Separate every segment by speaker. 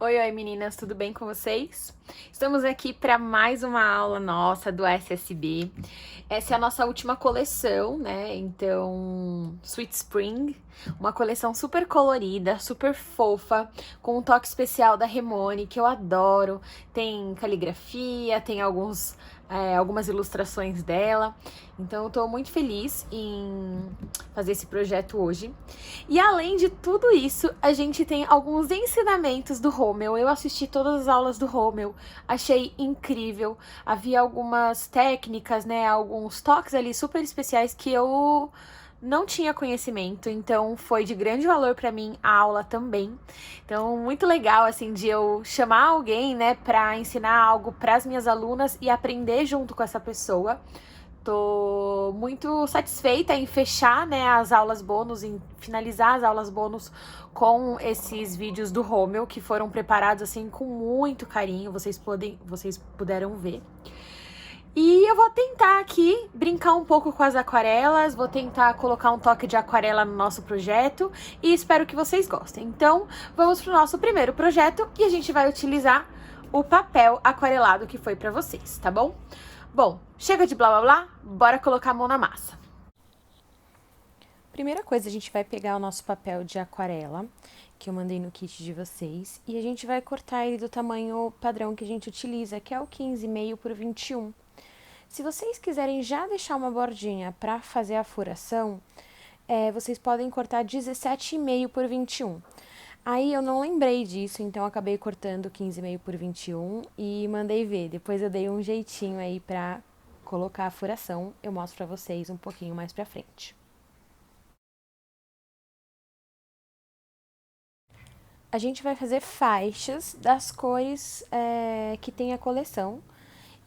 Speaker 1: Oi, oi meninas, tudo bem com vocês? Estamos aqui para mais uma aula nossa do SSB. Essa é a nossa última coleção, né? Então, Sweet Spring, uma coleção super colorida, super fofa, com um toque especial da Remone, que eu adoro. Tem caligrafia, tem algumas ilustrações dela. Então, eu tô muito feliz em fazer esse projeto hoje. E além de tudo isso, a gente tem alguns ensinamentos do Rommel. Eu assisti todas as aulas do Rommel, achei incrível. Havia algumas técnicas, né, alguns toques ali super especiais que eu não tinha conhecimento, então foi de grande valor para mim a aula também. Então, muito legal assim de eu chamar alguém, né, para ensinar algo para as minhas alunas e aprender junto com essa pessoa. Tô muito satisfeita em fechar, né, as aulas bônus, em finalizar as aulas bônus com esses vídeos do Rommel, que foram preparados assim com muito carinho, vocês puderam ver. E eu vou tentar aqui brincar um pouco com as aquarelas, vou tentar colocar um toque de aquarela no nosso projeto e espero que vocês gostem. Então, vamos pro nosso primeiro projeto e a gente vai utilizar o papel aquarelado que foi para vocês, tá bom? Bom, chega de blá blá blá, bora colocar a mão na massa. Primeira coisa, a gente vai pegar o nosso papel de aquarela, que eu mandei no kit de vocês, e a gente vai cortar ele do tamanho padrão que a gente utiliza, que é o 15,5 por 21. Se vocês quiserem já deixar uma bordinha para fazer a furação, vocês podem cortar 17,5 por 21. Aí eu não lembrei disso, então eu acabei cortando 15,5 por 21 e mandei ver. Depois eu dei um jeitinho aí pra colocar a furação, eu mostro pra vocês um pouquinho mais pra frente. A gente vai fazer faixas das cores que tem a coleção.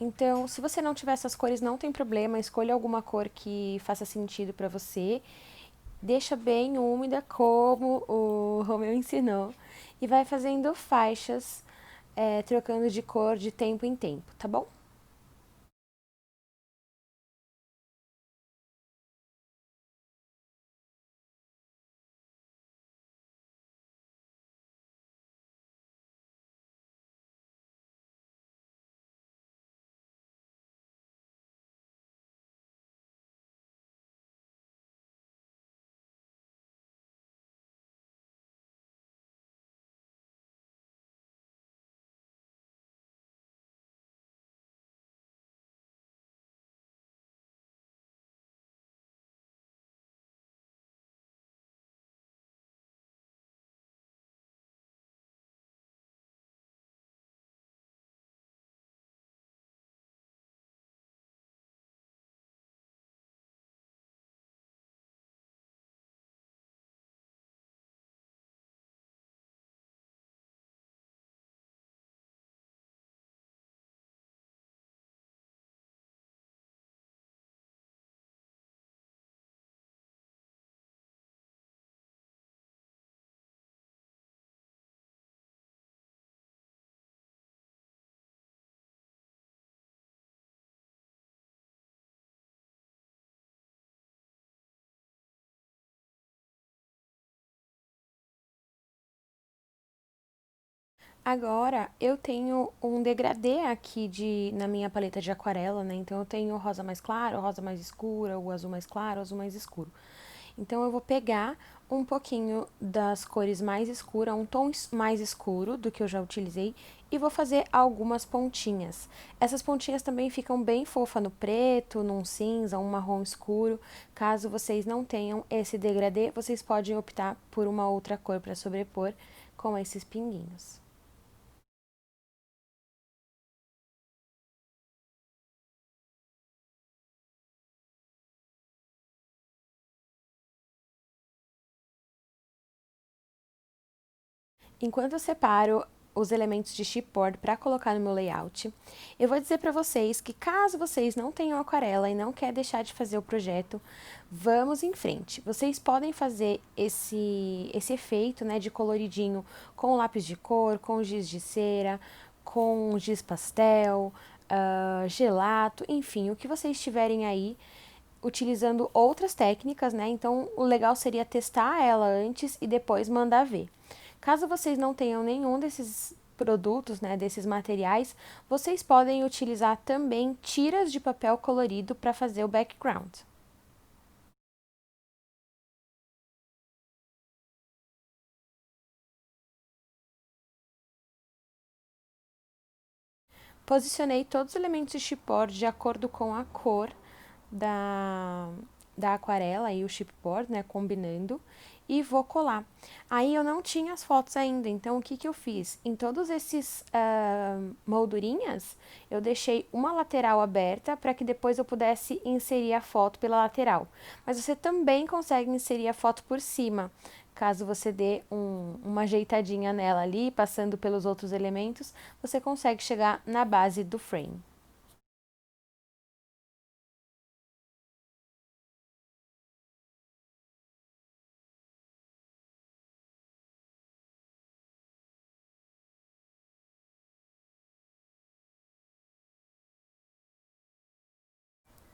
Speaker 1: Então, se você não tiver essas cores, não tem problema, escolha alguma cor que faça sentido pra você. Deixa bem úmida, como o Romeu ensinou, e vai fazendo faixas, trocando de cor de tempo em tempo, tá bom? Agora, eu tenho um degradê aqui na minha paleta de aquarela, né? Então, eu tenho o rosa mais claro, o rosa mais escura, o azul mais claro, o azul mais escuro. Então, eu vou pegar um pouquinho das cores mais escuras, um tom mais escuro do que eu já utilizei, e vou fazer algumas pontinhas. Essas pontinhas também ficam bem fofa no preto, num cinza, um marrom escuro. Caso vocês não tenham esse degradê, vocês podem optar por uma outra cor para sobrepor com esses pinguinhos. Enquanto eu separo os elementos de chipboard para colocar no meu layout, eu vou dizer para vocês que caso vocês não tenham aquarela e não quer deixar de fazer o projeto, vamos em frente. Vocês podem fazer esse efeito, né, de coloridinho com lápis de cor, com giz de cera, com giz pastel, gelato, enfim, o que vocês tiverem aí, utilizando outras técnicas, né? Então, o legal seria testar ela antes e depois mandar ver.
Speaker 2: Caso vocês não tenham nenhum desses produtos, né, desses materiais, vocês podem utilizar também tiras de papel colorido para fazer o background. Posicionei todos os elementos de chipboard de acordo com a cor da, da aquarela e o chipboard, né, combinando, e vou colar. Aí eu não tinha as fotos ainda, então o que que eu fiz? Em todos esses moldurinhas, eu deixei uma lateral aberta para que depois eu pudesse inserir a foto pela lateral. Mas você também consegue inserir a foto por cima, caso você dê uma ajeitadinha nela ali, passando pelos outros elementos, você consegue chegar na base do frame.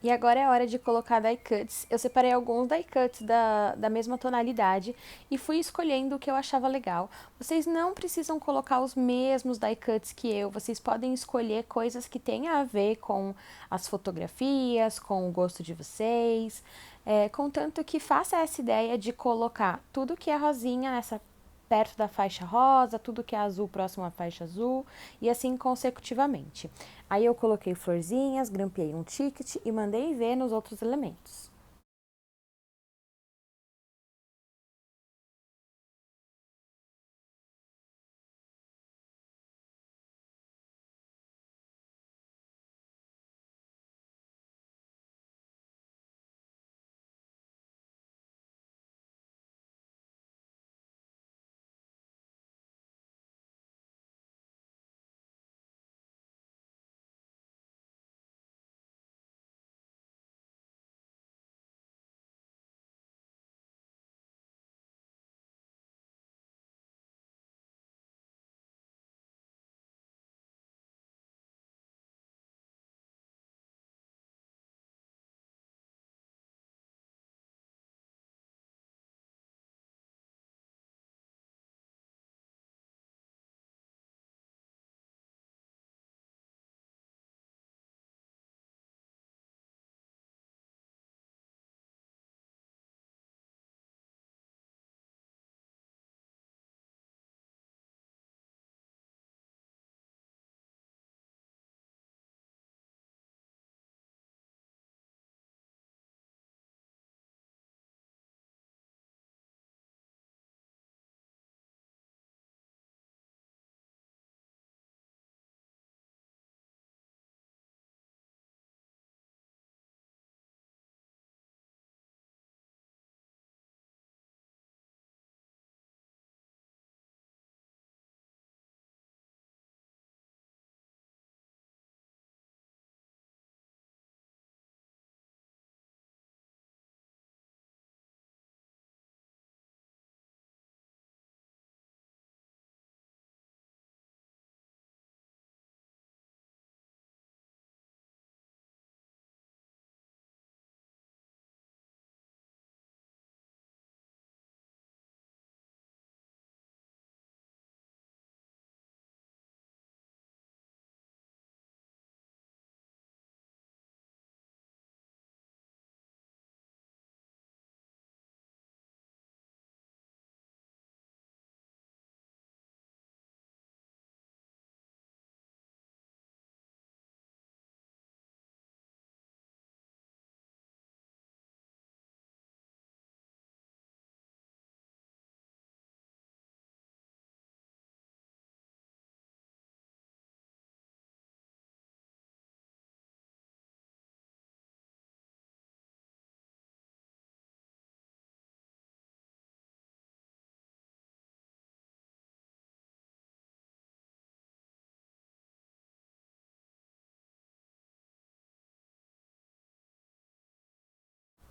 Speaker 2: E agora é a hora de colocar die cuts. Eu separei alguns die cuts da mesma tonalidade e fui escolhendo o que eu achava legal. Vocês não precisam colocar os mesmos die cuts que eu, vocês podem escolher coisas que tenham a ver com as fotografias, com o gosto de vocês, contanto que faça essa ideia de colocar tudo que é rosinha nessa perto da faixa rosa, tudo que é azul próximo à faixa azul e assim consecutivamente. Aí eu coloquei florzinhas, grampeei um ticket e mandei ver nos outros elementos.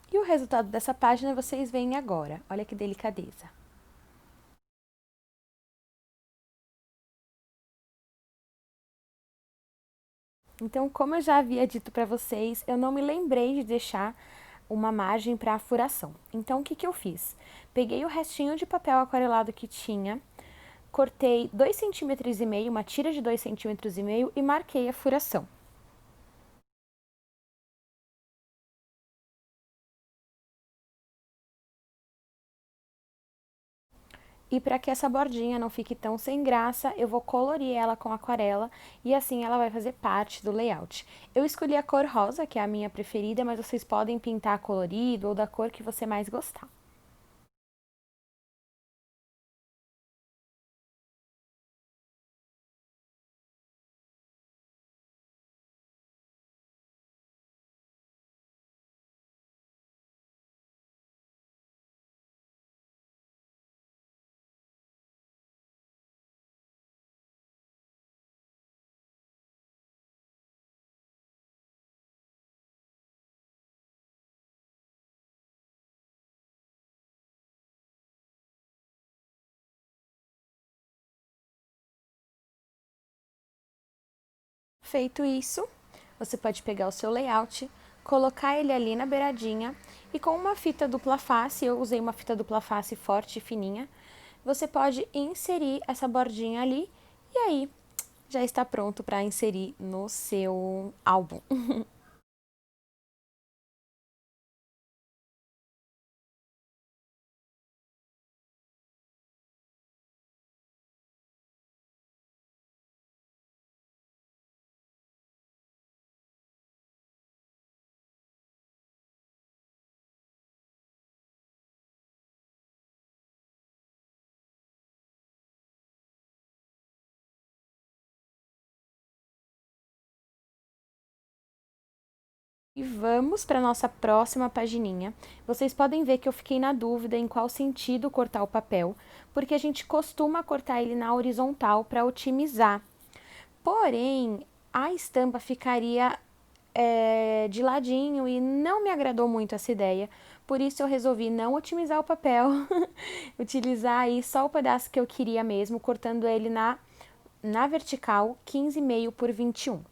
Speaker 2: E o resultado dessa página vocês veem agora. Olha que delicadeza. Então, como eu já havia dito para vocês, eu não me lembrei de deixar uma margem para a furação. Então, o que que eu fiz? Peguei o restinho de papel aquarelado que tinha, cortei 2,5 cm, uma tira de 2,5 cm e marquei a furação. E para que essa bordinha não fique tão sem graça, eu vou colorir ela com aquarela e assim ela vai fazer parte do layout. Eu escolhi a cor rosa, que é a minha preferida, mas vocês podem pintar colorido ou da cor que você mais gostar. Feito isso, você pode pegar o seu layout, colocar ele ali na beiradinha e com uma fita dupla face, eu usei uma fita dupla face forte e fininha, você pode inserir essa bordinha ali e aí já está pronto para inserir no seu álbum. E vamos para nossa próxima pagininha. Vocês podem ver que eu fiquei na dúvida em qual sentido cortar o papel, porque a gente costuma cortar ele na horizontal para otimizar. Porém, a estampa ficaria de ladinho e não me agradou muito essa ideia. Por isso eu resolvi não otimizar o papel, utilizar aí só o pedaço que eu queria mesmo, cortando ele na vertical 15,5 por 21.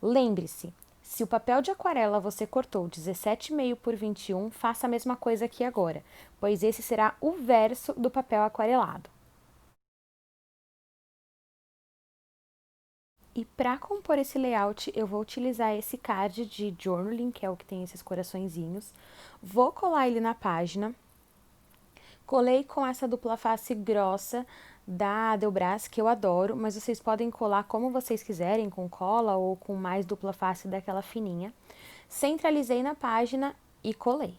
Speaker 2: Lembre-se, se o papel de aquarela você cortou 17,5 por 21, faça a mesma coisa aqui agora, pois esse será o verso do papel aquarelado. E para compor esse layout, eu vou utilizar esse card de journaling, que é o que tem esses coraçõezinhos. Vou colar ele na página. Colei com essa dupla face grossa da Adelbras, que eu adoro, mas vocês podem colar como vocês quiserem, com cola ou com mais dupla face daquela fininha. Centralizei na página e colei.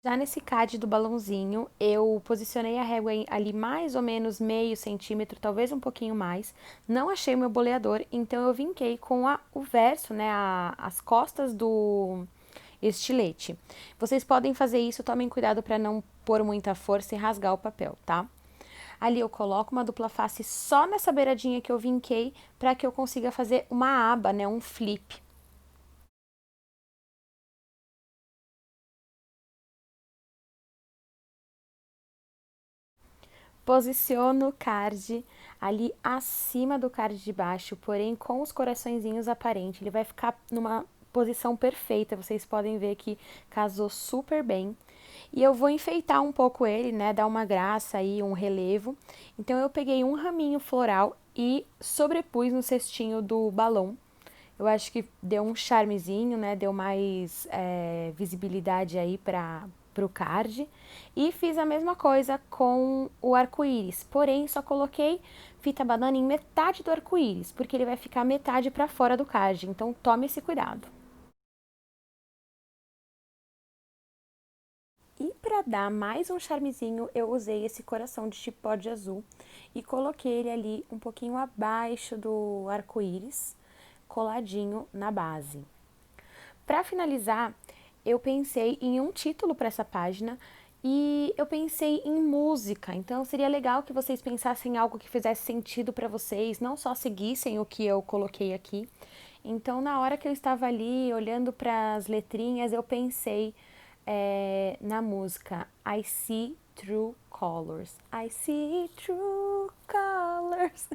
Speaker 2: Já nesse card do balãozinho, eu posicionei a régua ali mais ou menos meio centímetro, talvez um pouquinho mais. Não achei o meu boleador, então eu vinquei com o verso, né, as costas do estilete. Vocês podem fazer isso, tomem cuidado para não pôr muita força e rasgar o papel, tá? Ali eu coloco uma dupla face só nessa beiradinha que eu vinquei para que eu consiga fazer uma aba, né, um flip. Posiciono o card ali acima do card de baixo, porém com os coraçõezinhos aparentes. Ele vai ficar numa posição perfeita, vocês podem ver que casou super bem. E eu vou enfeitar um pouco ele, né, dar uma graça aí, um relevo. Então eu peguei um raminho floral e sobrepus no cestinho do balão. Eu acho que deu um charmezinho, né? Deu mais visibilidade aí para o card. E fiz a mesma coisa com o arco-íris. Porém, só coloquei fita banana em metade do arco-íris, porque ele vai ficar metade para fora do card. Então, tome esse cuidado. E para dar mais um charmezinho, eu usei esse coração de chipó de azul e coloquei ele ali um pouquinho abaixo do arco-íris, coladinho na base. Para finalizar, eu pensei em um título para essa página e eu pensei em música. Então seria legal que vocês pensassem em algo que fizesse sentido para vocês, não só seguissem o que eu coloquei aqui. Então, na hora que eu estava ali olhando para as letrinhas, eu pensei na música I See True Colors. I see true colors.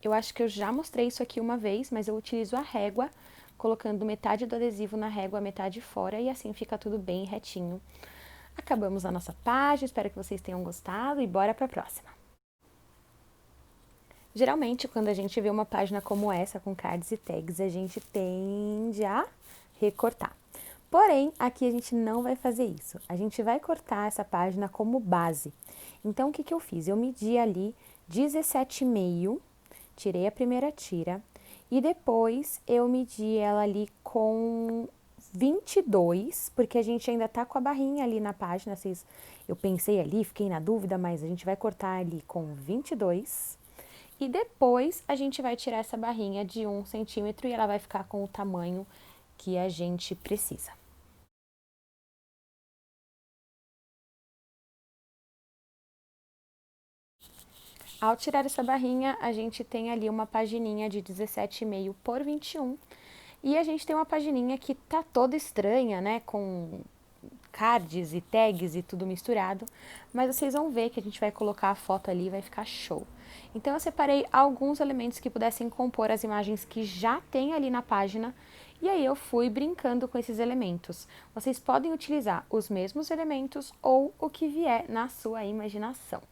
Speaker 2: Eu acho que eu já mostrei isso aqui uma vez, mas eu utilizo a régua, colocando metade do adesivo na régua, metade fora, e assim fica tudo bem retinho. Acabamos a nossa página, espero que vocês tenham gostado e bora para a próxima. Geralmente, quando a gente vê uma página como essa, com cards e tags, a gente tende a recortar. Porém, aqui a gente não vai fazer isso. A gente vai cortar essa página como base. Então, o que eu fiz? Eu medi ali 17,5, tirei a primeira tira, e depois eu medi ela ali com 22, porque a gente ainda tá com a barrinha ali na página. Eu pensei ali, fiquei na dúvida, mas a gente vai cortar ali com 22. E depois a gente vai tirar essa barrinha de 1 centímetro e ela vai ficar com o tamanho que a gente precisa. Ao tirar essa barrinha, a gente tem ali uma pagininha de 17,5 por 21. E a gente tem uma pagininha que tá toda estranha, né? Com cards e tags e tudo misturado. Mas vocês vão ver que a gente vai colocar a foto ali e vai ficar show. Então eu separei alguns elementos que pudessem compor as imagens que já tem ali na página. E aí eu fui brincando com esses elementos. Vocês podem utilizar os mesmos elementos ou o que vier na sua imaginação.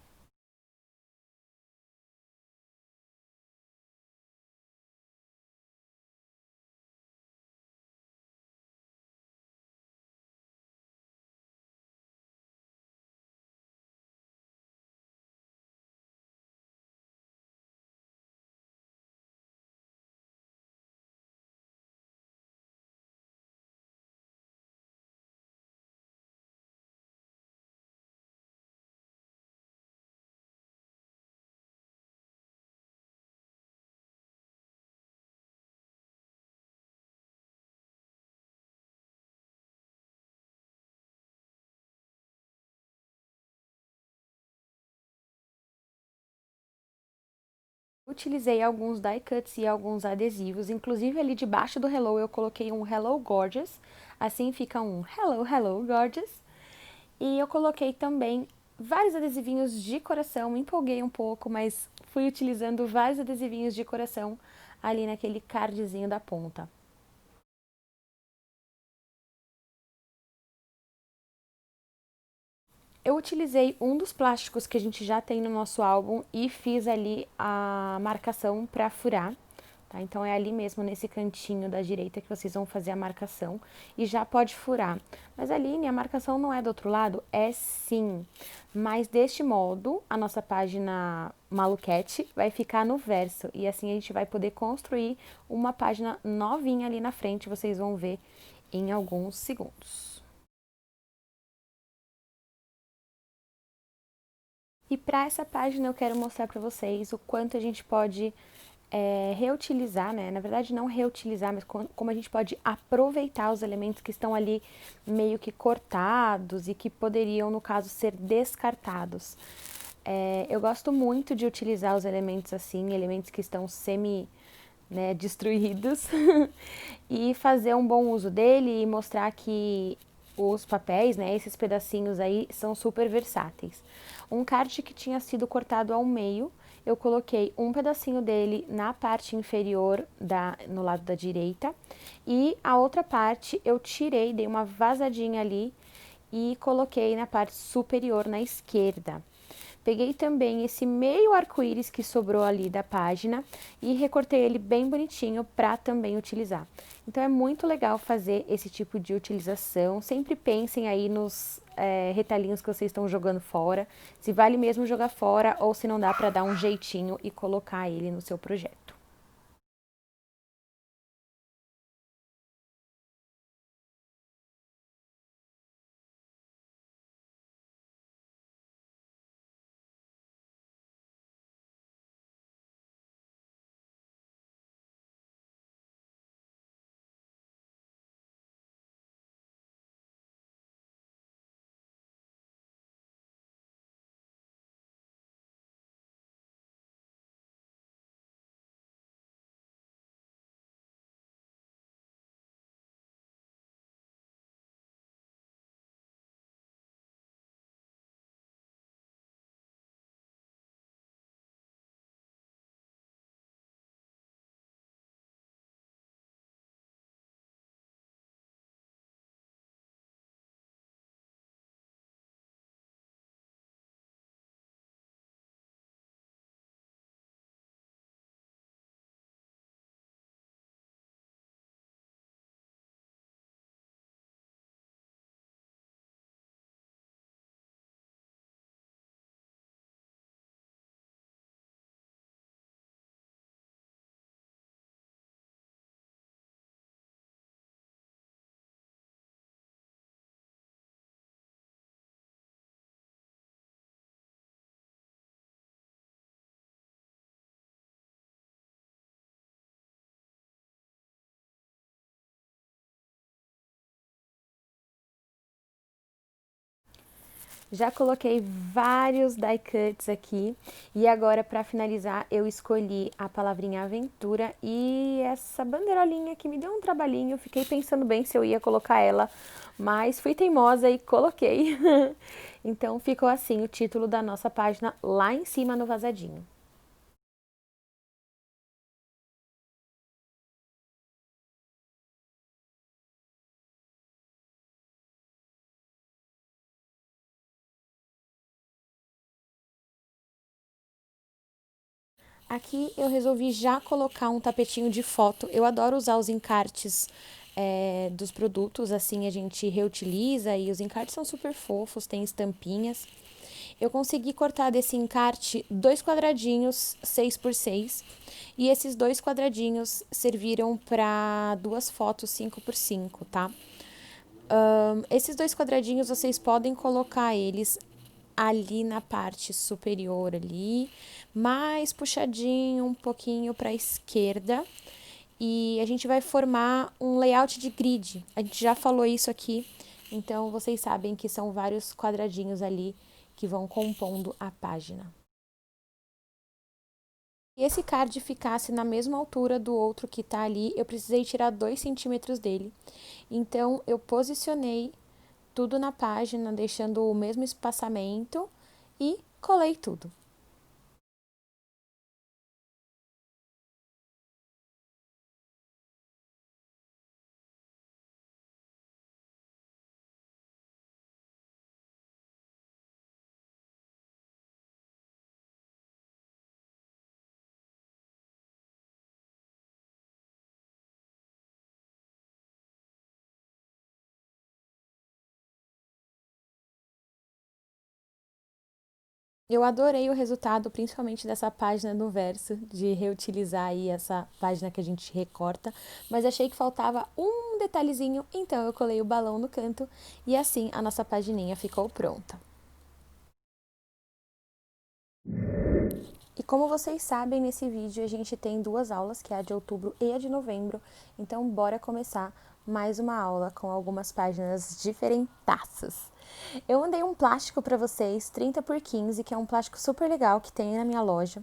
Speaker 2: Utilizei alguns die cuts e alguns adesivos, inclusive ali debaixo do Hello eu coloquei um Hello Gorgeous, assim fica um Hello, Hello Gorgeous. E eu coloquei também vários adesivinhos de coração, me empolguei um pouco, mas fui utilizando vários adesivinhos de coração ali naquele cardzinho da ponta. Eu utilizei um dos plásticos que a gente já tem no nosso álbum e fiz ali a marcação para furar. Tá? Então é ali mesmo nesse cantinho da direita que vocês vão fazer a marcação e já pode furar. Mas Aline, a marcação não é do outro lado? É sim. Mas deste modo, a nossa página maluquete vai ficar no verso e assim a gente vai poder construir uma página novinha ali na frente, vocês vão ver em alguns segundos. E para essa página eu quero mostrar para vocês o quanto a gente pode reutilizar, né? Na verdade, não reutilizar, mas como a gente pode aproveitar os elementos que estão ali meio que cortados e que poderiam, no caso, ser descartados. Eu gosto muito de utilizar os elementos assim, elementos que estão né, destruídos, e fazer um bom uso dele e mostrar que os papéis, né, esses pedacinhos aí, são super versáteis. Um card que tinha sido cortado ao meio, eu coloquei um pedacinho dele na parte inferior, no lado da direita, e a outra parte eu tirei, dei uma vazadinha ali e coloquei na parte superior, na esquerda. Peguei também esse meio arco-íris que sobrou ali da página e recortei ele bem bonitinho para também utilizar. Então é muito legal fazer esse tipo de utilização. Sempre pensem aí nos retalhinhos que vocês estão jogando fora, se vale mesmo jogar fora ou se não dá para dar um jeitinho e colocar ele no seu projeto. Já coloquei vários die cuts aqui e agora para finalizar eu escolhi a palavrinha aventura e essa bandeirolinha que me deu um trabalhinho, fiquei pensando bem se eu ia colocar ela, mas fui teimosa e coloquei. Então ficou assim o título da nossa página lá em cima no vazadinho. Aqui eu resolvi já colocar um tapetinho de foto. Eu adoro usar os encartes dos produtos, assim a gente reutiliza e os encartes são super fofos, tem estampinhas. Eu consegui cortar desse encarte 2 quadradinhos 6x6 e esses 2 quadradinhos serviram para 2 fotos 5x5, tá? Esses 2 quadradinhos vocês podem colocar eles ali na parte superior ali, mais puxadinho um pouquinho para a esquerda. E a gente vai formar um layout de grid. A gente já falou isso aqui, então vocês sabem que são vários quadradinhos ali que vão compondo a página. E esse card ficasse na mesma altura do outro que está ali, eu precisei tirar 2 centímetros dele. Então eu posicionei tudo na página, deixando o mesmo espaçamento e colei tudo. Eu adorei o resultado, principalmente dessa página no verso, de reutilizar aí essa página que a gente recorta, mas achei que faltava um detalhezinho, então eu colei o balão no canto e assim a nossa pagininha ficou pronta. E como vocês sabem, nesse vídeo a gente tem 2 aulas, que é a de outubro e a de novembro, então bora começar mais uma aula com algumas páginas diferentaças. Eu mandei um plástico para vocês, 30x15, que é um plástico super legal que tem na minha loja.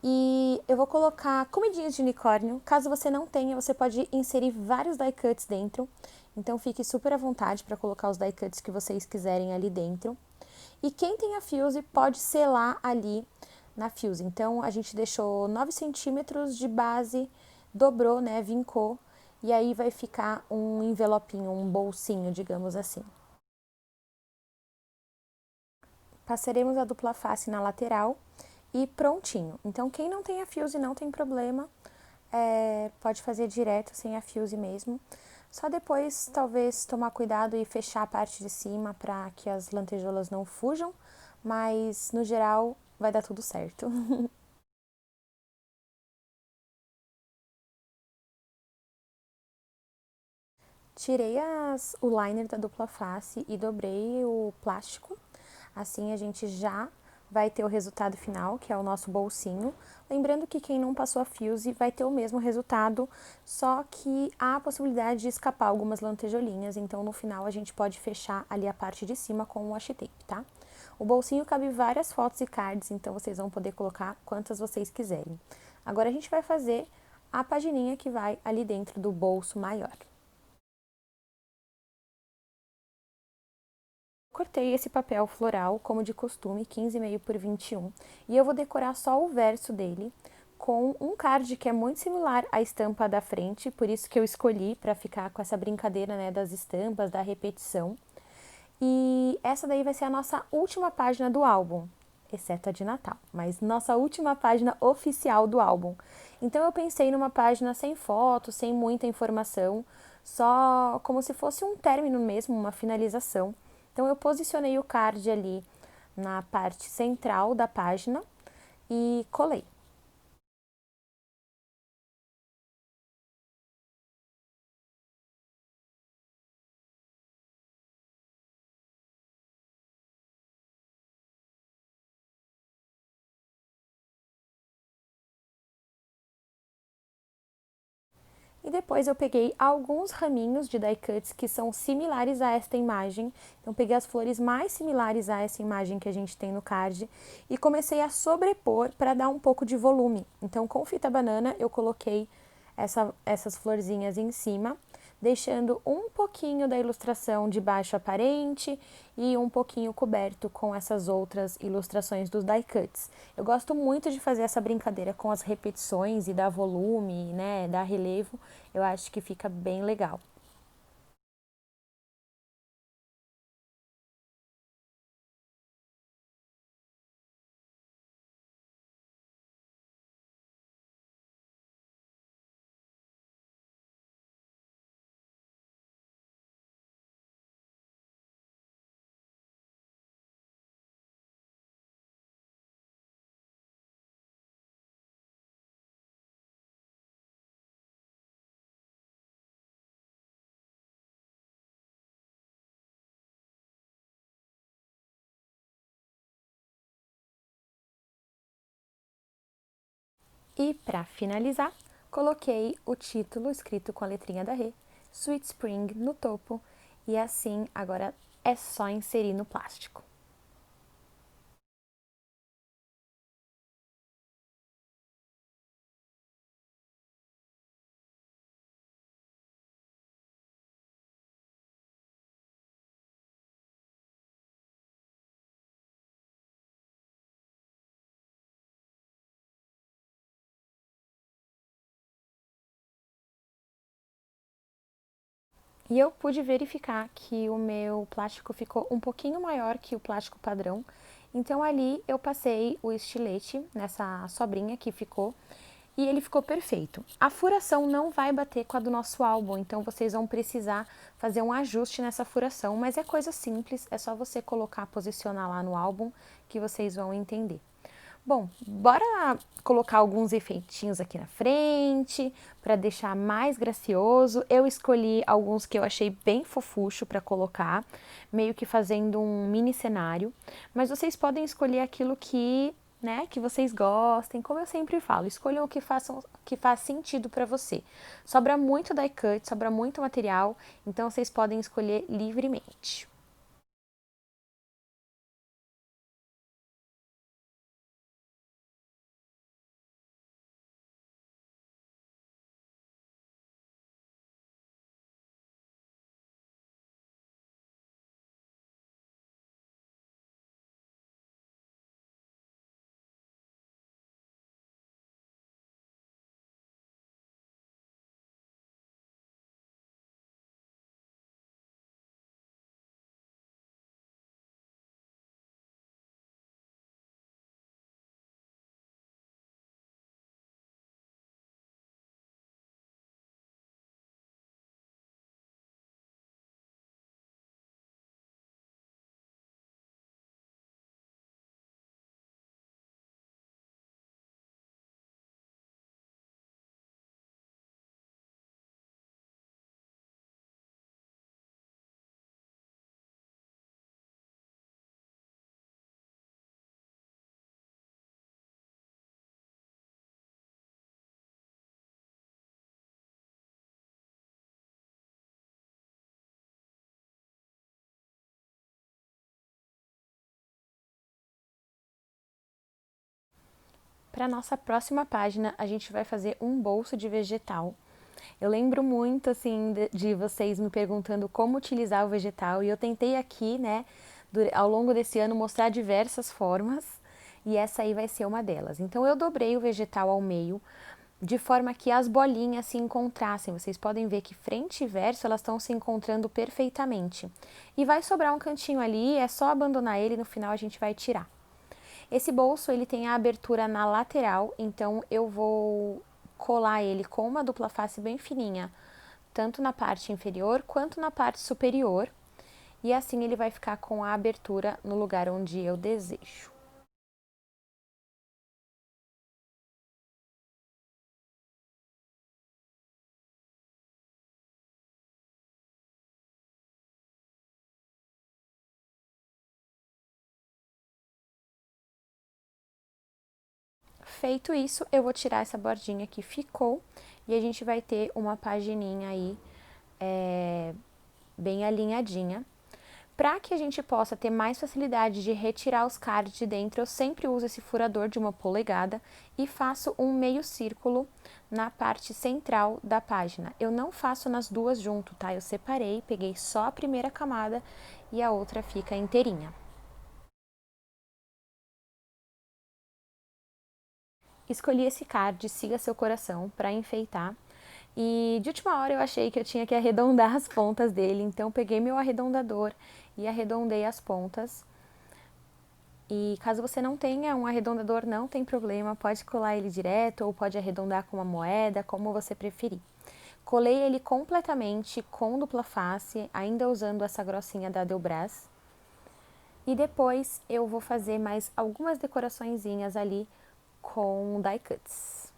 Speaker 2: E eu vou colocar comidinhas de unicórnio. Caso você não tenha, você pode inserir vários die cuts dentro. Então fique super à vontade para colocar os die cuts que vocês quiserem ali dentro. E quem tem a Fuse pode selar ali na Fuse. Então a gente deixou 9 centímetros de base, dobrou, né, vincou. E aí vai ficar um envelopinho, um bolsinho, digamos assim. Passaremos a dupla face na lateral e prontinho. Então, quem não tem a Fuse não tem problema, pode fazer direto sem a Fuse mesmo. Só depois, talvez, tomar cuidado e fechar a parte de cima para que as lantejoulas não fujam, mas no geral vai dar tudo certo. Tirei o liner da dupla face e dobrei o plástico. Assim a gente já vai ter o resultado final, que é o nosso bolsinho. Lembrando que quem não passou a Fuse vai ter o mesmo resultado, só que há a possibilidade de escapar algumas lantejolinhas, então no final a gente pode fechar ali a parte de cima com o washi tape, tá? O bolsinho cabe várias fotos e cards, então vocês vão poder colocar quantas vocês quiserem. Agora a gente vai fazer a pagininha que vai ali dentro do bolso maior. Cortei esse papel floral, como de costume, 15,5 por 21, e eu vou decorar só o verso dele com um card que é muito similar à estampa da frente, por isso que eu escolhi para ficar com essa brincadeira, né, das estampas, da repetição. E essa daí vai ser a nossa última página do álbum, exceto a de Natal, mas nossa última página oficial do álbum. Então eu pensei numa página sem foto, sem muita informação, só como se fosse um término mesmo, uma finalização. Então eu posicionei o card ali na parte central da página e colei. E depois eu peguei alguns raminhos de die cuts que são similares a esta imagem. Então peguei as flores mais similares a essa imagem que a gente tem no card e comecei a sobrepor para dar um pouco de volume. Então com fita banana eu coloquei essas florzinhas em cima, deixando um pouquinho da ilustração de baixo aparente e um pouquinho coberto com essas outras ilustrações dos die cuts. Eu gosto muito de fazer essa brincadeira com as repetições e dar volume, né, dar relevo. Eu acho que fica bem legal. E para finalizar, coloquei o título escrito com a letrinha da Rê, Sweet Spring, no topo, e assim agora é só inserir no plástico. E eu pude verificar que o meu plástico ficou um pouquinho maior que o plástico padrão. Então ali eu passei o estilete nessa sobrinha que ficou e ele ficou perfeito. A furação não vai bater com a do nosso álbum, então vocês vão precisar fazer um ajuste nessa furação, mas é coisa simples, é só você colocar, posicionar lá no álbum que vocês vão entender. Bom, bora colocar alguns efeitinhos aqui na frente para deixar mais gracioso. Eu escolhi alguns que eu achei bem fofucho para colocar, meio que fazendo um mini cenário, mas vocês podem escolher aquilo que, né, que vocês gostem. Como eu sempre falo, escolham o que faz sentido para você. Sobra muito die cut, sobra muito material, então vocês podem escolher livremente. Para nossa próxima página, a gente vai fazer um bolso de vegetal. Eu lembro muito, assim, de vocês me perguntando como utilizar o vegetal e eu tentei aqui, né, ao longo desse ano, mostrar diversas formas e essa aí vai ser uma delas. Então, eu dobrei o vegetal ao meio, de forma que as bolinhas se encontrassem. Vocês podem ver que frente e verso elas estão se encontrando perfeitamente. E vai sobrar um cantinho ali, é só abandonar ele, no final a gente vai tirar. Esse bolso ele tem a abertura na lateral, então eu vou colar ele com uma dupla face bem fininha, tanto na parte inferior quanto na parte superior, e assim ele vai ficar com a abertura no lugar onde eu desejo. Feito isso, eu vou tirar essa bordinha que ficou e a gente vai ter uma pagininha aí bem alinhadinha. Para que a gente possa ter mais facilidade de retirar os cards de dentro, eu sempre uso esse furador de 1 polegada e faço um meio círculo na parte central da página. Eu não faço nas duas junto, tá? Eu separei, peguei só a primeira camada e a outra fica inteirinha. Escolhi esse card, siga seu coração, para enfeitar. E de última hora eu achei que eu tinha que arredondar as pontas dele, então peguei meu arredondador e arredondei as pontas. E caso você não tenha um arredondador, não tem problema, pode colar ele direto ou pode arredondar com uma moeda, como você preferir. Colei ele completamente com dupla face, ainda usando essa grossinha da Delbras. E depois eu vou fazer mais algumas decoraçõezinhas ali com die cuts.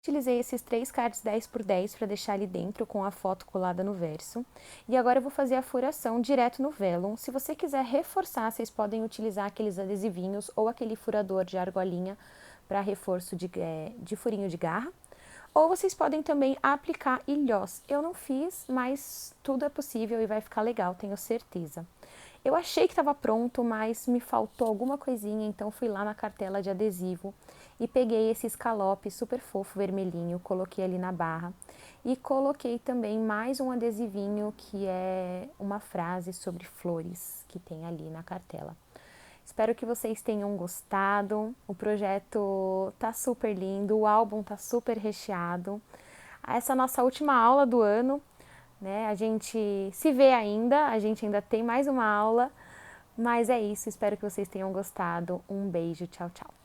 Speaker 2: Utilizei esses 3 cards 10x10 para deixar ali dentro com a foto colada no verso. E agora eu vou fazer a furação direto no vellum. Se você quiser reforçar, vocês podem utilizar aqueles adesivinhos ou aquele furador de argolinha para reforço de furinho de garra. Ou vocês podem também aplicar ilhós. Eu não fiz, mas tudo é possível e vai ficar legal, tenho certeza. Eu achei que estava pronto, mas me faltou alguma coisinha, então fui lá na cartela de adesivo e peguei esse escalope super fofo vermelhinho, coloquei ali na barra e coloquei também mais um adesivinho que é uma frase sobre flores que tem ali na cartela. Espero que vocês tenham gostado, o projeto tá super lindo, o álbum tá super recheado. Essa é a nossa última aula do ano, né? A gente se vê ainda, a gente ainda tem mais uma aula, mas é isso, espero que vocês tenham gostado. Um beijo, tchau, tchau.